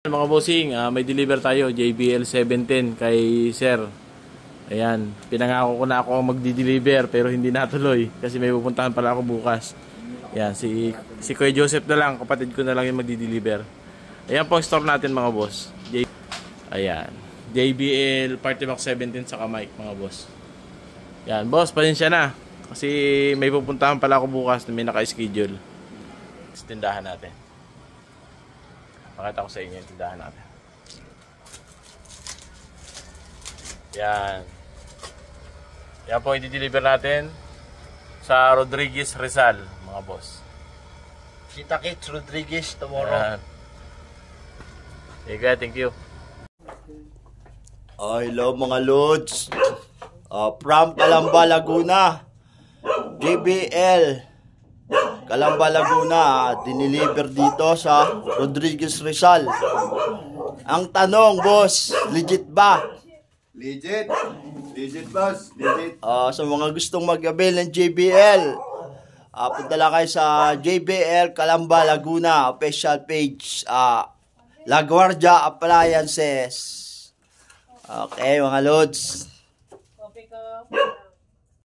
Mga bossing, may deliver tayo JBL 710 kay Sir. Ayan, pinangako ko na ako ang magdi-deliver pero hindi natuloy kasi may pupuntahan pala ako bukas. Ayan, si Kuya Joseph na lang, kapatid ko na lang yung magdi-deliver. Ayan po ang store natin mga boss. Ayan, JBL Party Box 17 sa mic mga boss. Ayan, boss, pasensya na kasi may pupuntahan pala ako bukas na may naka-schedule. Tindahan natin. Pakita ko sa inyo yung tindahan natin. Yan. Yan po i-deliver natin sa Rodriguez Rizal, mga boss. Kita kits Rodriguez tomorrow. Okay, thank you. Hello mga lods. From Calamba, Laguna. JBL Calamba, Laguna, diniliver dito sa Rodriguez Rizal. Ang tanong, boss, legit ba? Legit. Legit, boss. Legit. Sa mga gustong mag-avail ng JBL, punta lang kayo sa JBL Calamba, Laguna, official page, La Guardia Appliances. Okay, mga lods.